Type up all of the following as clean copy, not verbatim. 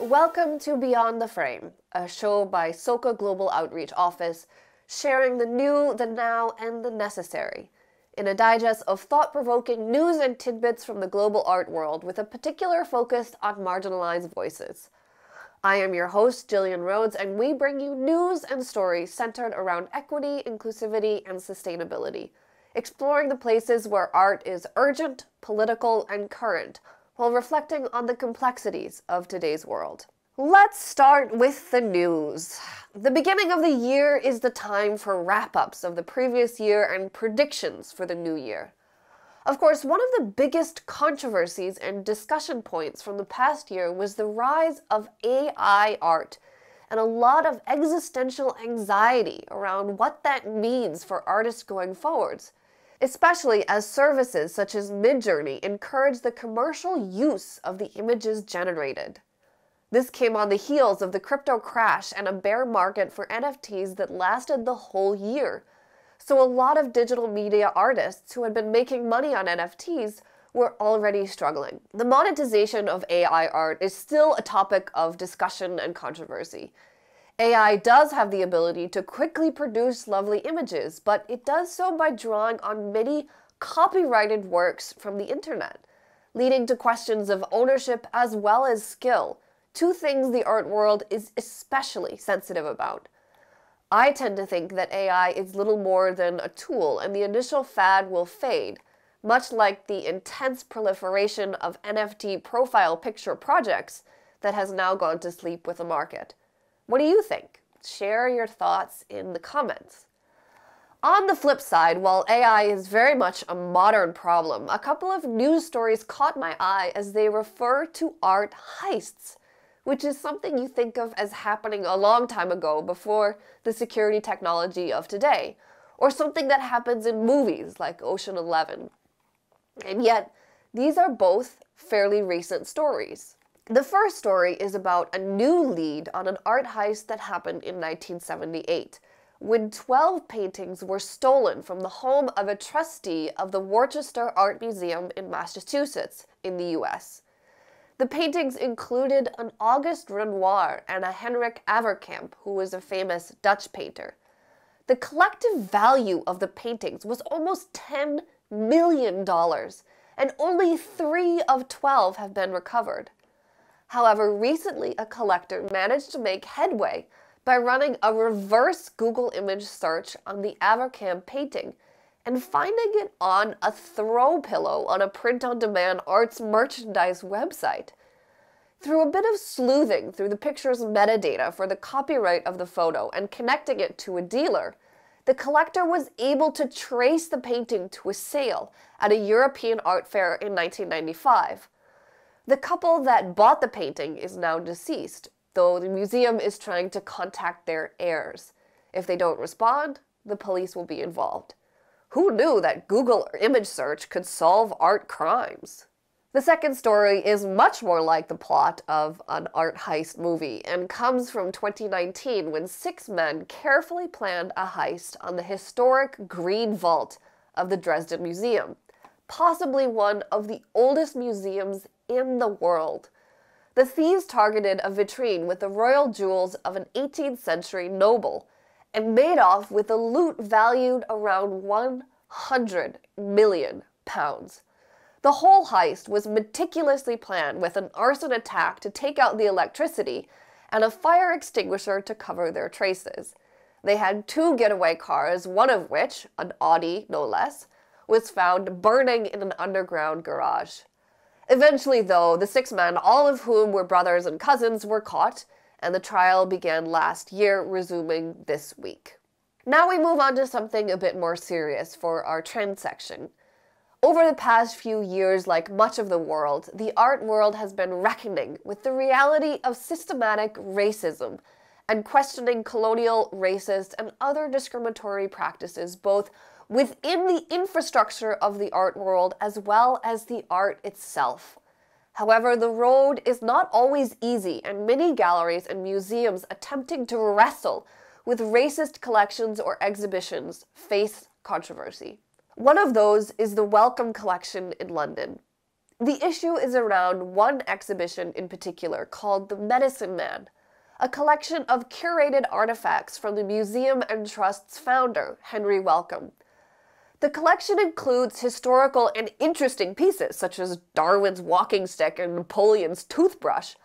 Welcome to Beyond the Frame, a show by SOCA Global Outreach Office, sharing the new, the now, and the necessary, in a digest of thought-provoking news and tidbits from the global art world with a particular focus on marginalized voices. I am your host, Jillian Rhodes, and we bring you news and stories centered around equity, inclusivity, and sustainability, exploring the places where art is urgent, political, and current, while reflecting on the complexities of today's world. Let's start with the news. The beginning of the year is the time for wrap-ups of the previous year and predictions for the new year. Of course, one of the biggest controversies and discussion points from the past year was the rise of AI art and a lot of existential anxiety around what that means for artists going forwards, especially as services such as Midjourney encourage the commercial use of the images generated. This came on the heels of the crypto crash and a bear market for NFTs that lasted the whole year. So a lot of digital media artists who had been making money on NFTs were already struggling. The monetization of AI art is still a topic of discussion and controversy. AI does have the ability to quickly produce lovely images, but it does so by drawing on many copyrighted works from the internet, leading to questions of ownership as well as skill, two things the art world is especially sensitive about. I tend to think that AI is little more than a tool, and the initial fad will fade, much like the intense proliferation of NFT profile picture projects that has now gone to sleep with the market. What do you think? Share your thoughts in the comments. On the flip side, while AI is very much a modern problem, a couple of news stories caught my eye as they refer to art heists, which is something you think of as happening a long time ago before the security technology of today, or something that happens in movies like Ocean 11. And yet, these are both fairly recent stories. The first story is about a new lead on an art heist that happened in 1978, when 12 paintings were stolen from the home of a trustee of the Worcester Art Museum in Massachusetts, in the US. The paintings included an Auguste Renoir and a Henrik Averkamp, who was a famous Dutch painter. The collective value of the paintings was almost $10 million, and only 3 of 12 have been recovered. However, recently a collector managed to make headway by running a reverse Google image search on the Averkamp painting and finding it on a throw pillow on a print-on-demand arts merchandise website. Through a bit of sleuthing through the picture's metadata for the copyright of the photo and connecting it to a dealer, the collector was able to trace the painting to a sale at a European art fair in 1995. The couple that bought the painting is now deceased, though the museum is trying to contact their heirs. If they don't respond, the police will be involved. Who knew that Google image search could solve art crimes? The second story is much more like the plot of an art heist movie and comes from 2019 when 6 men carefully planned a heist on the historic Green Vault of the Dresden Museum, possibly one of the oldest museums in the world. The thieves targeted a vitrine with the royal jewels of an 18th century noble and made off with the loot valued around £100 million. The whole heist was meticulously planned with an arson attack to take out the electricity and a fire extinguisher to cover their traces. They had 2 getaway cars, one of which, an Audi no less, was found burning in an underground garage. Eventually, though, the 6 men, all of whom were brothers and cousins, were caught, and the trial began last year, resuming this week. Now we move on to something a bit more serious for our trend section. Over the past few years, like much of the world, the art world has been reckoning with the reality of systematic racism and questioning colonial, racist, and other discriminatory practices both within the infrastructure of the art world as well as the art itself. However, the road is not always easy, and many galleries and museums attempting to wrestle with racist collections or exhibitions face controversy. One of those is the Welcome Collection in London. The issue is around one exhibition in particular called The Medicine Man, a collection of curated artifacts from the Museum and Trust's founder, Henry Wellcome. The collection includes historical and interesting pieces, such as Darwin's walking stick and Napoleon's toothbrush,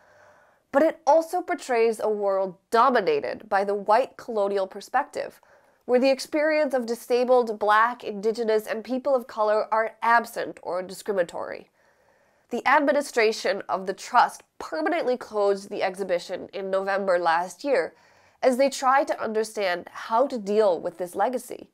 but it also portrays a world dominated by the white colonial perspective, where the experience of disabled, Black, Indigenous, and people of color are absent or discriminatory. The administration of the Trust permanently closed the exhibition in November last year as they tried to understand how to deal with this legacy.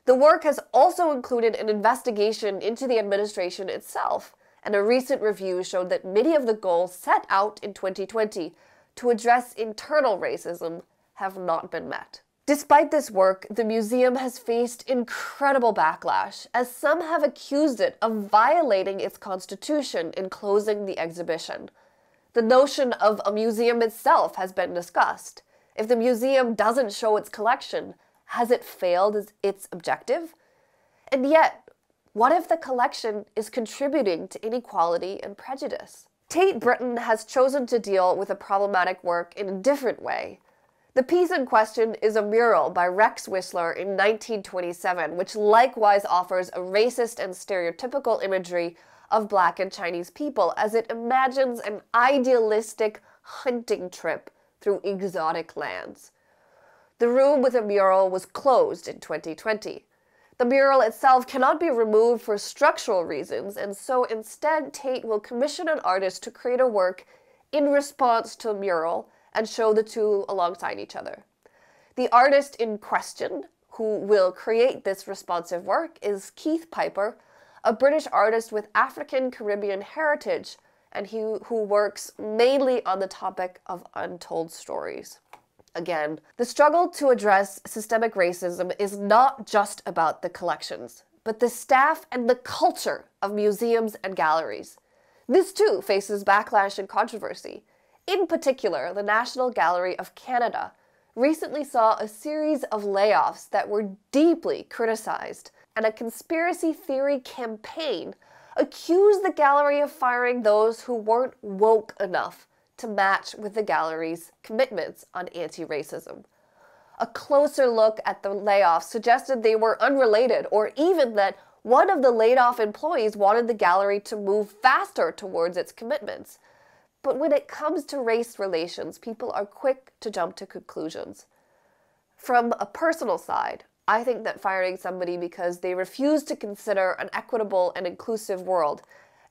The work has also included an investigation into the administration itself, and a recent review showed that many of the goals set out in 2020 to address internal racism have not been met. Despite this work, the museum has faced incredible backlash, as some have accused it of violating its constitution in closing the exhibition. The notion of a museum itself has been discussed. If the museum doesn't show its collection, has it failed as its objective? And yet, what if the collection is contributing to inequality and prejudice? Tate Britain has chosen to deal with a problematic work in a different way. The piece in question is a mural by Rex Whistler in 1927, which likewise offers a racist and stereotypical imagery of Black and Chinese people as it imagines an idealistic hunting trip through exotic lands. The room with the mural was closed in 2020. The mural itself cannot be removed for structural reasons, and so instead Tate will commission an artist to create a work in response to the mural and show the two alongside each other. The artist in question, who will create this responsive work, is Keith Piper, a British artist with African Caribbean heritage, and who works mainly on the topic of untold stories. Again, the struggle to address systemic racism is not just about the collections, but the staff and the culture of museums and galleries. This too faces backlash and controversy. In particular, the National Gallery of Canada recently saw a series of layoffs that were deeply criticized, and a conspiracy theory campaign accused the gallery of firing those who weren't woke enough to match with the gallery's commitments on anti-racism. A closer look at the layoffs suggested they were unrelated, or even that one of the laid-off employees wanted the gallery to move faster towards its commitments. But when it comes to race relations, people are quick to jump to conclusions. From a personal side, I think that firing somebody because they refuse to consider an equitable and inclusive world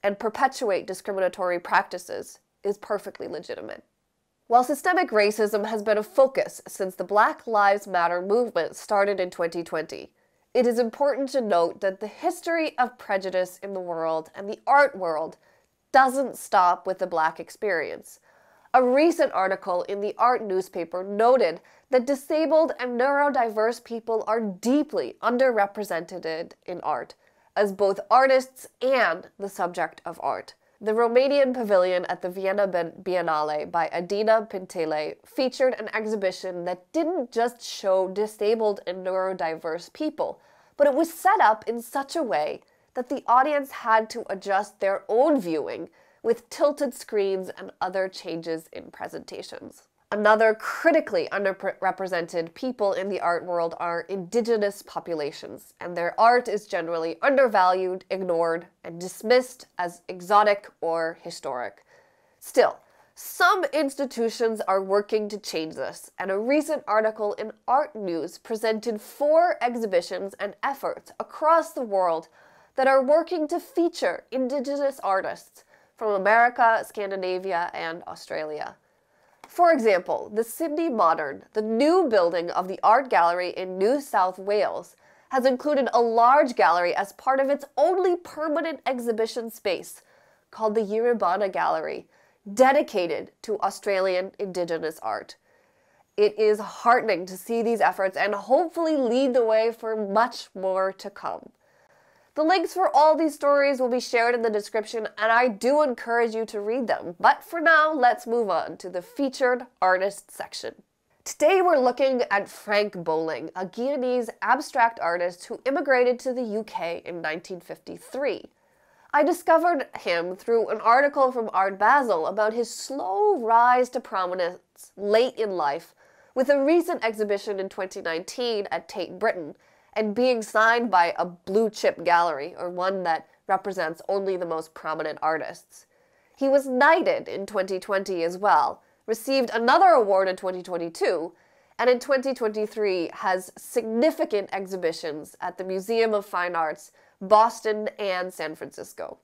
and perpetuate discriminatory practices is perfectly legitimate. While systemic racism has been a focus since the Black Lives Matter movement started in 2020, it is important to note that the history of prejudice in the world and the art world doesn't stop with the Black experience. A recent article in the art newspaper noted that disabled and neurodiverse people are deeply underrepresented in art, as both artists and the subject of art. The Romanian pavilion at the Vienna Biennale by Adina Pintele featured an exhibition that didn't just show disabled and neurodiverse people, but it was set up in such a way that the audience had to adjust their own viewing with tilted screens and other changes in presentations. Another critically underrepresented people in the art world are Indigenous populations, and their art is generally undervalued, ignored, and dismissed as exotic or historic. Still, some institutions are working to change this, and a recent article in Art News presented 4 exhibitions and efforts across the world that are working to feature Indigenous artists from America, Scandinavia, and Australia. For example, the Sydney Modern, the new building of the art gallery in New South Wales, has included a large gallery as part of its only permanent exhibition space, called the Yiribana Gallery, dedicated to Australian Indigenous art. It is heartening to see these efforts and hopefully lead the way for much more to come. The links for all these stories will be shared in the description, and I do encourage you to read them. But for now, let's move on to the featured artist section. Today we're looking at Frank Bowling, a Guyanese abstract artist who immigrated to the UK in 1953. I discovered him through an article from Art Basel about his slow rise to prominence late in life, with a recent exhibition in 2019 at Tate Britain, and being signed by a blue-chip gallery, or one that represents only the most prominent artists. He was knighted in 2020 as well, received another award in 2022, and in 2023 has significant exhibitions at the Museum of Fine Arts, Boston, and San Francisco.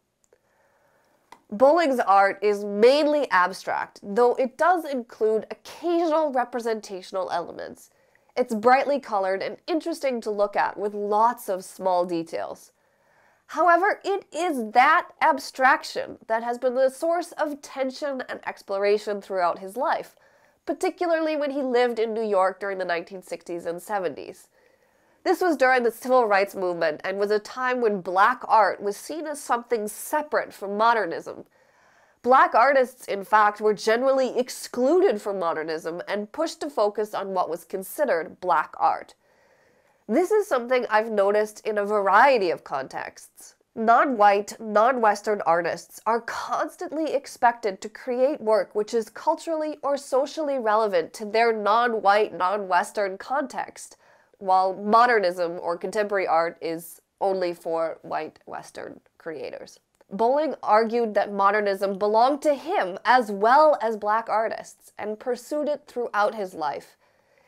Bowling's art is mainly abstract, though it does include occasional representational elements. It's brightly colored and interesting to look at with lots of small details. However, it is that abstraction that has been the source of tension and exploration throughout his life, particularly when he lived in New York during the 1960s and 70s. This was during the Civil Rights Movement and was a time when Black art was seen as something separate from modernism. Black artists, in fact, were generally excluded from modernism and pushed to focus on what was considered Black art. This is something I've noticed in a variety of contexts. Non-white, non-Western artists are constantly expected to create work which is culturally or socially relevant to their non-white, non-Western context, while modernism or contemporary art is only for white Western creators. Bowling argued that modernism belonged to him as well as Black artists, and pursued it throughout his life.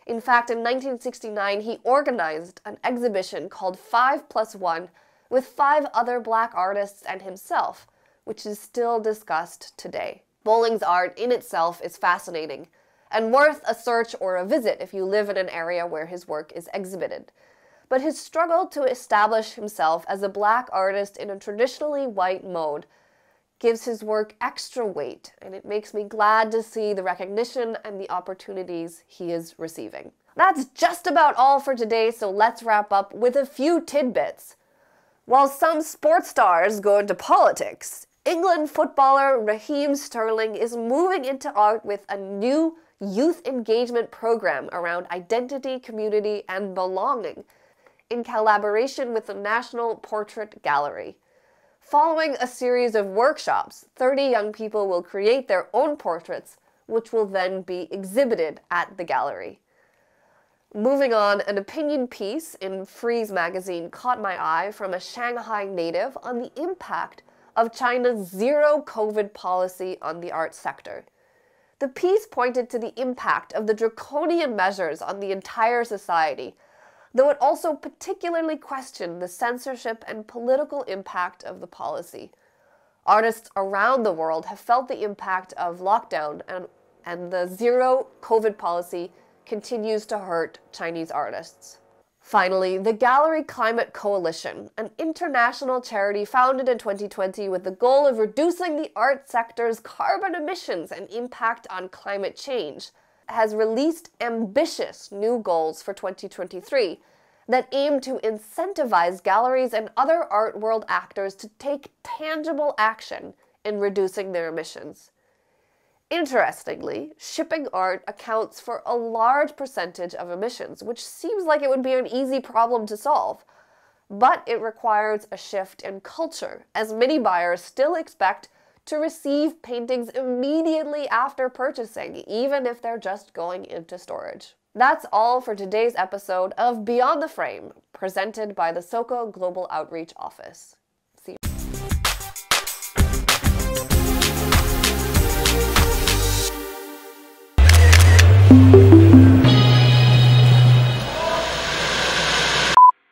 In fact, in 1969, he organized an exhibition called 5+1 with 5 other Black artists and himself, which is still discussed today. Bowling's art in itself is fascinating, and worth a search or a visit if you live in an area where his work is exhibited. But his struggle to establish himself as a Black artist in a traditionally white mode gives his work extra weight, and it makes me glad to see the recognition and the opportunities he is receiving. That's just about all for today, so let's wrap up with a few tidbits. While some sports stars go into politics, England footballer Raheem Sterling is moving into art with a new youth engagement program around identity, community, and belonging, in collaboration with the National Portrait Gallery. Following a series of workshops, 30 young people will create their own portraits, which will then be exhibited at the gallery. Moving on, an opinion piece in Frieze magazine caught my eye from a Shanghai native on the impact of China's zero-COVID policy on the art sector. The piece pointed to the impact of the draconian measures on the entire society, though it also particularly questioned the censorship and political impact of the policy. Artists around the world have felt the impact of lockdown, and the zero-COVID policy continues to hurt Chinese artists. Finally, the Gallery Climate Coalition, an international charity founded in 2020 with the goal of reducing the art sector's carbon emissions and impact on climate change, has released ambitious new goals for 2023 that aim to incentivize galleries and other art world actors to take tangible action in reducing their emissions. Interestingly, shipping art accounts for a large percentage of emissions, which seems like it would be an easy problem to solve. But it requires a shift in culture, as many buyers still expect to receive paintings immediately after purchasing, even if they're just going into storage. That's all for today's episode of Beyond the Frame, presented by the SOCA Global Outreach Office.